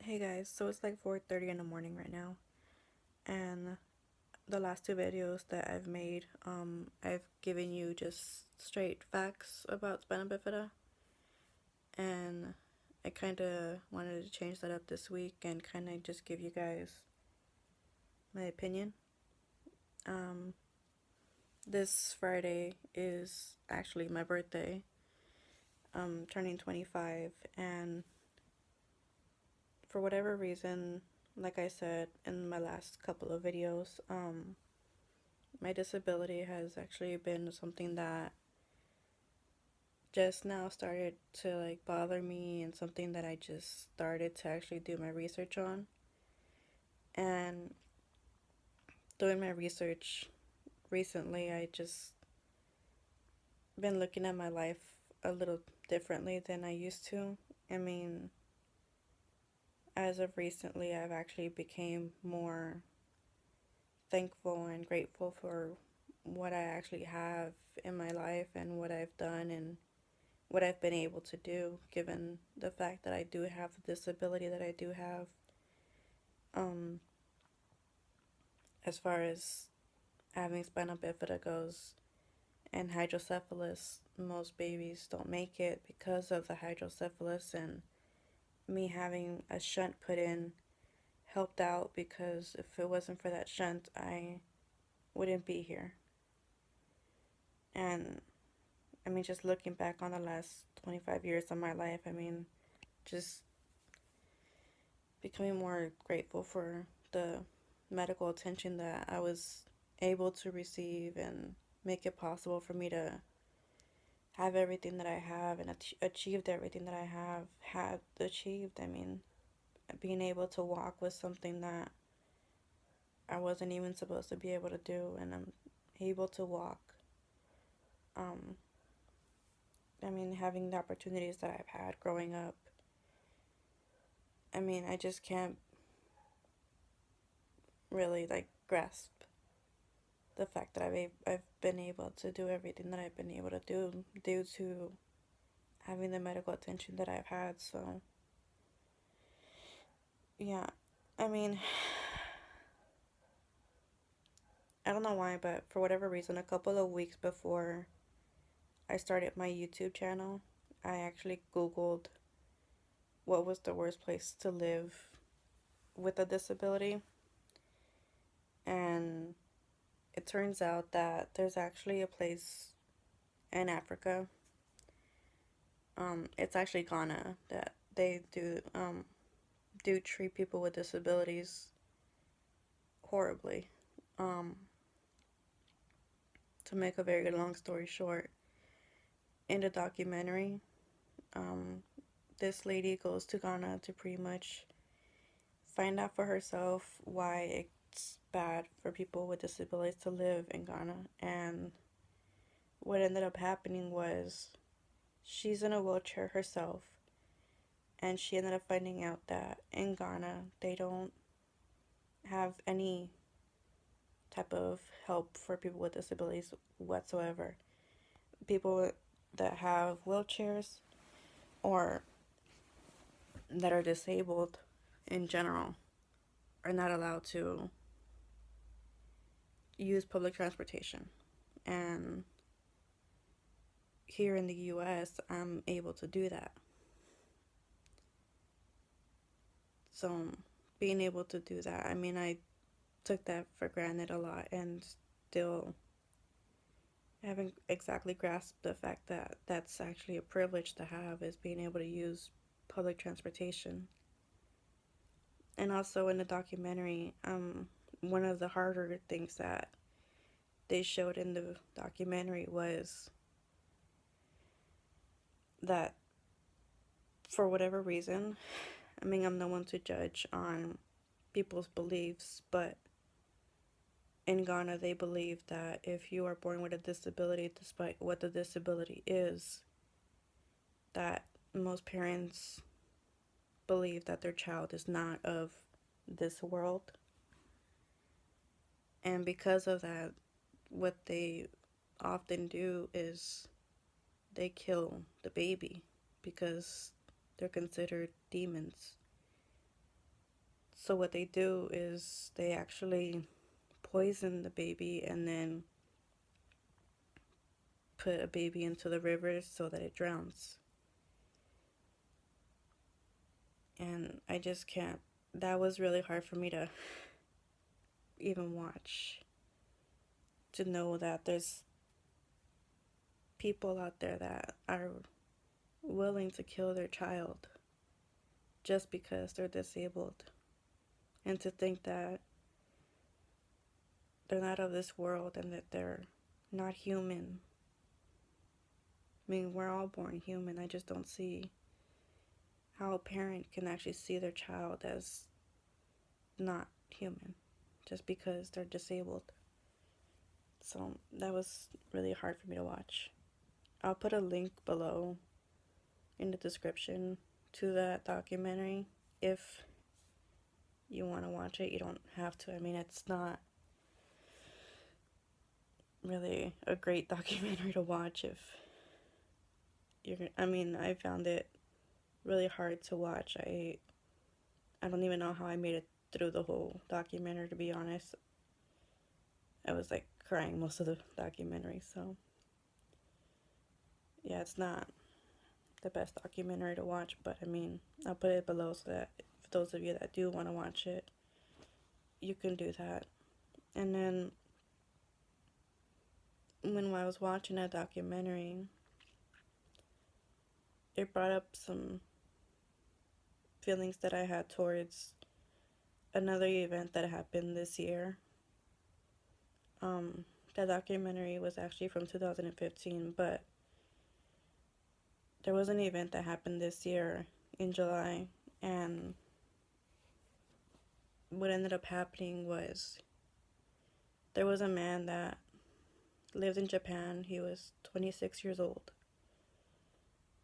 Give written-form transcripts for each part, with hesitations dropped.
Hey guys, so it's like 4:30 in the morning right now, and the last two videos that I've made, I've given you just straight facts about Spina Bifida, and I kind of wanted to change that up this week and kind of just give you guys my opinion. Um, this Friday is actually my birthday. I'm turning 25, and for whatever reason, like I said in my last couple of videos, my disability has actually been something that just now started to like bother me and something that I just started to actually do my research on. And doing my research recently, I just been looking at my life a little differently than I used to. I mean, as of recently, I've actually became more thankful and grateful for what I actually have in my life and what I've done and what I've been able to do, given the fact that I do have the disability that I do have. Um, as far as having spina bifida goes and hydrocephalus, most babies don't make it because of the hydrocephalus, and me having a shunt put in helped out because if it wasn't for that shunt, I wouldn't be here. And I mean, just looking back on the last 25 years of my life, I mean, just becoming more grateful for the medical attention that I was able to receive and make it possible for me to have everything that I have and achieved everything that I have had achieved. I mean, being able to walk was something that I wasn't even supposed to be able to do, and I'm able to walk. Um, I mean, having the opportunities that I've had growing up, I mean, I just can't really like grasp the fact that I've been able to do everything that I've been able to do due to having the medical attention that I've had. So yeah, I mean, I don't know why, but for whatever reason, a couple of weeks before I started my YouTube channel, I actually Googled what was the worst place to live with a disability, and it turns out that there's actually a place in Africa. It's actually Ghana that they do treat people with disabilities horribly. Um, to make a very long story short, in the documentary, um, this lady goes to Ghana to pretty much find out for herself why it's bad for people with disabilities to live in Ghana. And what ended up happening was she's in a wheelchair herself, and she ended up finding out that in Ghana they don't have any type of help for people with disabilities whatsoever. People that have wheelchairs or that are disabled in general are not allowed to use public transportation. And here in the US, I'm able to do that. So, being able to do that, I mean, I took that for granted a lot and still haven't exactly grasped the fact that that's actually a privilege to have, is being able to use public transportation. And also in the documentary, one of the harder things that they showed in the documentary was that for whatever reason, I mean, I'm no one to judge on people's beliefs, but in Ghana, they believe that if you are born with a disability, despite what the disability is, that most parents believe that their child is not of this world. And because of that, what they often do is they kill the baby because they're considered demons. So what they do is they actually poison the baby and then put a baby into the river so that it drowns. And I just can't. That was really hard for me to even watch. To know that there's people out there that are willing to kill their child just because they're disabled. And to think that they're not of this world and that they're not human. I mean, we're all born human. I just don't see how a parent can actually see their child as not human just because they're disabled. So that was really hard for me to watch. I'll put a link below in the description to that documentary if you want to watch it. You don't have to. I mean, it's not really a great documentary to watch if you're. I mean, I found it really hard to watch. I don't even know how I made it through the whole documentary, to be honest. I was like crying most of the documentary, so yeah, it's not the best documentary to watch, but I mean, I'll put it below so that for those of you that do want to watch it, you can do that. And then when I was watching that documentary, it brought up some feelings that I had towards another event that happened this year. That documentary was actually from 2015, but there was an event that happened this year in July, and what ended up happening was there was a man that lived in Japan. He was 26 years old,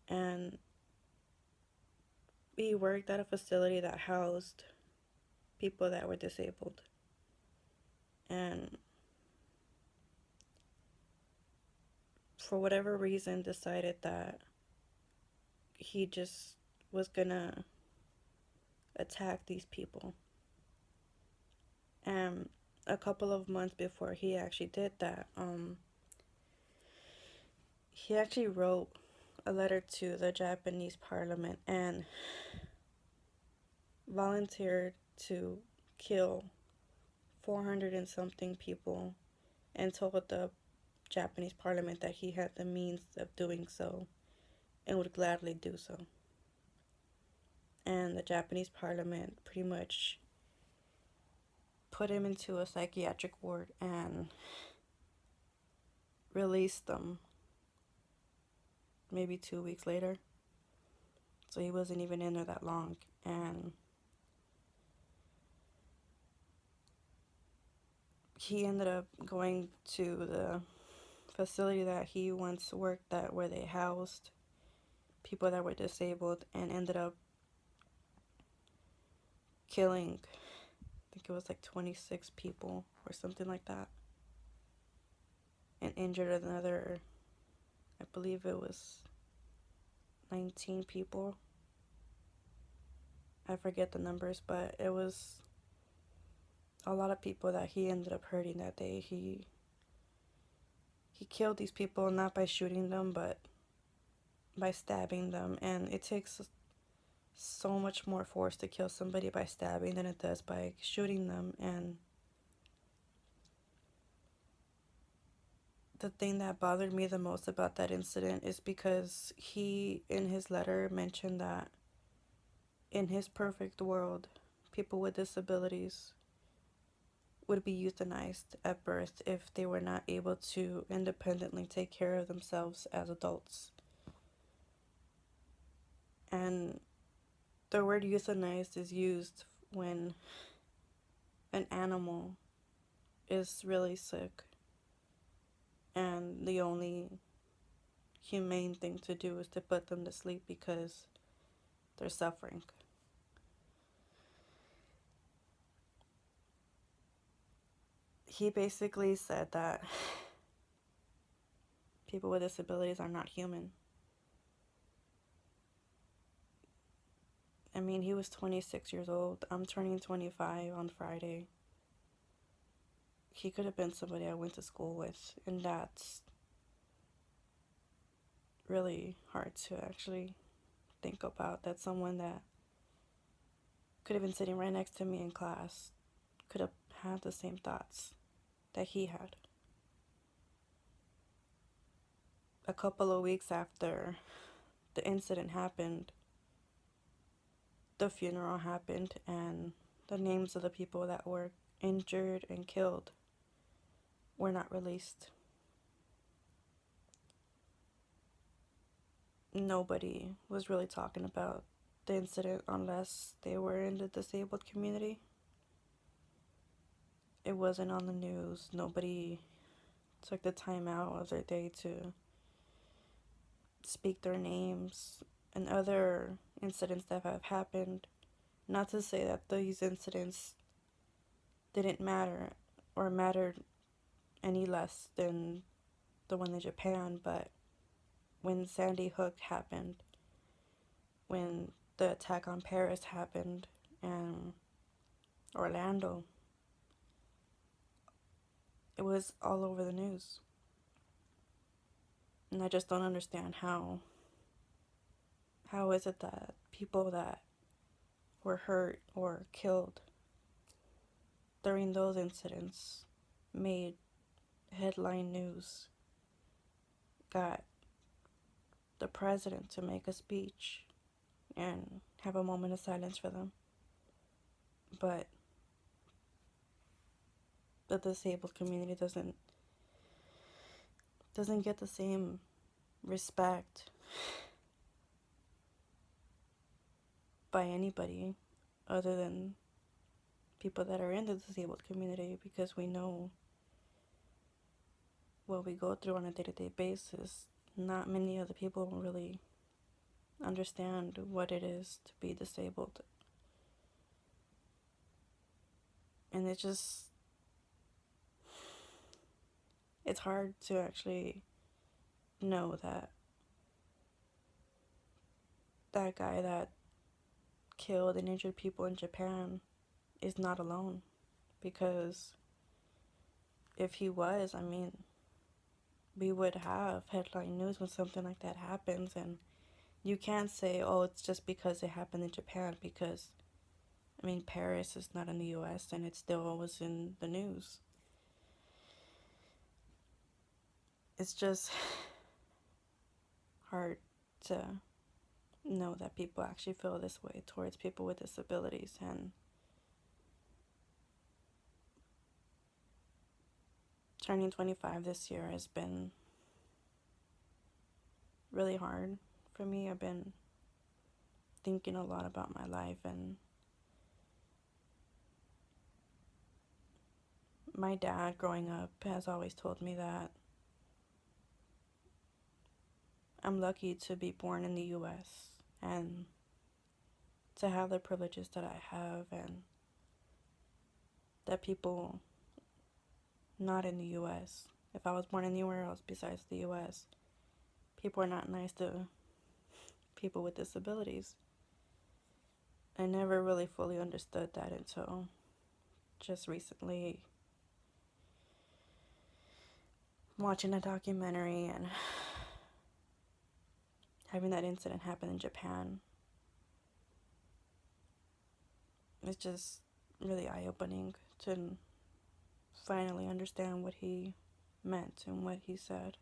and he worked at a facility that housed people that were disabled. And for whatever reason decided that he just was gonna attack these people. And a couple of months before he actually did that, he actually wrote a letter to the Japanese parliament and volunteered to kill 400 and something people and told the Japanese parliament that he had the means of doing so and would gladly do so. And the Japanese parliament pretty much put him into a psychiatric ward and released him maybe 2 weeks later. So he wasn't even in there that long. And he ended up going to the facility that he once worked at where they housed people that were disabled and ended up killing, I think it was like 26 people or something like that, and injured another, I believe it was 19 people. I forget the numbers, but it was a lot of people that he ended up hurting that day. He killed these people not by shooting them, but by stabbing them, and it takes so much more force to kill somebody by stabbing than it does by shooting them. And the thing that bothered me the most about that incident is because he, in his letter, mentioned that in his perfect world, people with disabilities would be euthanized at birth if they were not able to independently take care of themselves as adults. And the word euthanized is used when an animal is really sick and the only humane thing to do is to put them to sleep because they're suffering. He basically said that people with disabilities are not human. I mean, he was 26 years old. I'm turning 25 on Friday. He could have been somebody I went to school with, and that's really hard to actually think about. That someone that could have been sitting right next to me in class could have had the same thoughts that he had. A couple of weeks after the incident happened, the funeral happened, and the names of the people that were injured and killed were not released. Nobody was really talking about the incident unless they were in the disabled community. It wasn't on the news. Nobody took the time out of their day to speak their names. And other incidents that have happened, not to say that these incidents didn't matter or mattered any less than the one in Japan, but when Sandy Hook happened, when the attack on Paris happened, and Orlando, it was all over the news. And I just don't understand how is it that people that were hurt or killed during those incidents made headline news, got the president to make a speech and have a moment of silence for them, but the disabled community doesn't get the same respect by anybody other than people that are in the disabled community, because we know what we go through on a day-to-day basis. Not many other people really understand what it is to be disabled. And it's hard to actually know that that guy that killed and injured people in Japan is not alone. Because if he was, I mean, we would have headline news when something like that happens. And you can't say, oh, it's just because it happened in Japan, because, I mean, Paris is not in the US and it still was in the news. It's just hard to know that people actually feel this way towards people with disabilities. And turning 25 this year has been really hard for me. I've been thinking a lot about my life, and my dad growing up has always told me that I'm lucky to be born in the US and to have the privileges that I have, and that people not in the US, if I was born anywhere else besides the US, people are not nice to people with disabilities. I never really fully understood that until just recently, watching a documentary and having that incident happen in Japan. It's just really eye-opening to finally understand what he meant and what he said.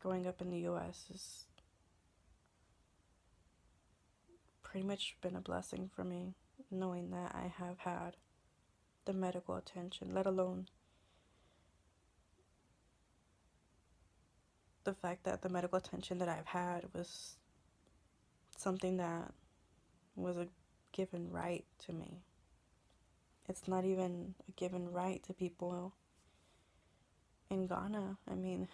Growing up in the US has pretty much been a blessing for me, knowing that I have had the medical attention, let alone the fact that the medical attention that I've had was something that was a given right to me. It's not even a given right to people in Ghana. I mean,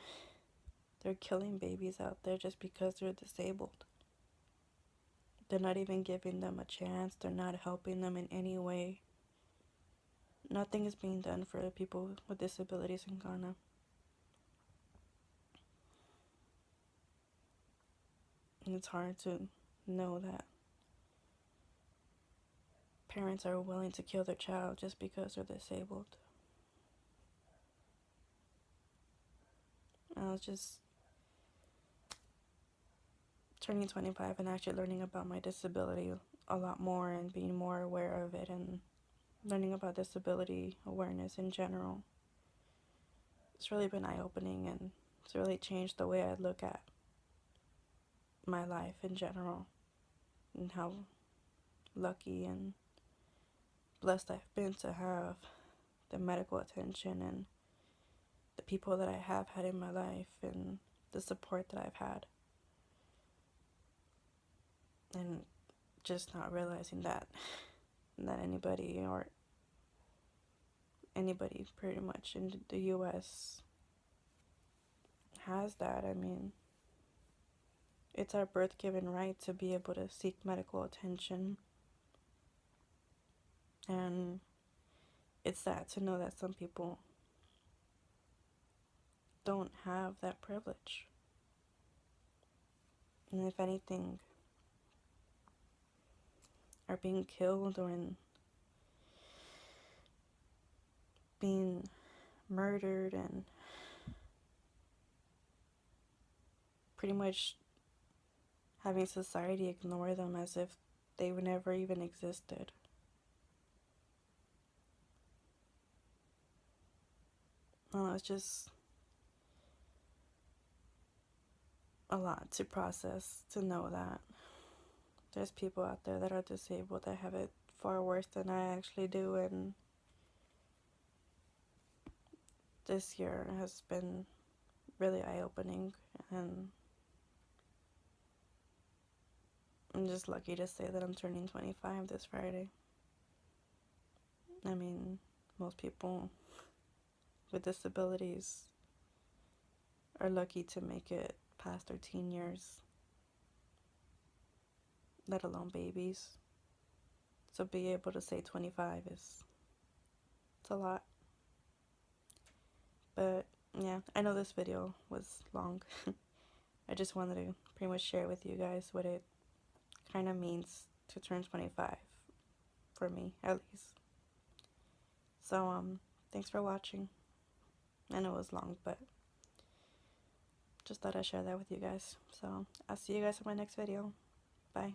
they're killing babies out there just because they're disabled. They're not even giving them a chance. They're not helping them in any way. Nothing is being done for people with disabilities in Ghana. And it's hard to know that parents are willing to kill their child just because they're disabled. I was just turning 25 and actually learning about my disability a lot more and being more aware of it and learning about disability awareness in general. It's really been eye-opening, and it's really changed the way I look at my life in general and how lucky and blessed I've been to have the medical attention and the people that I have had in my life and the support that I've had. And just not realizing that anybody pretty much in the US has that. I mean, it's our birth-given right to be able to seek medical attention. And it's sad to know that some people don't have that privilege. And if anything, are being killed or being murdered and pretty much having society ignore them as if they never even existed. Well, it's just a lot to process, to know that there's people out there that are disabled that have it far worse than I actually do. And this year has been really eye-opening, and I'm just lucky to say that I'm turning 25 this Friday. I mean, most people with disabilities are lucky to make it past their teen years, let alone babies. So be able to say 25 it's a lot. But yeah, I know this video was long. I just wanted to pretty much share with you guys what it kind of means to turn 25, for me at least. So thanks for watching. I know it was long, but just thought I'd share that with you guys. So I'll see you guys in my next video. Bye.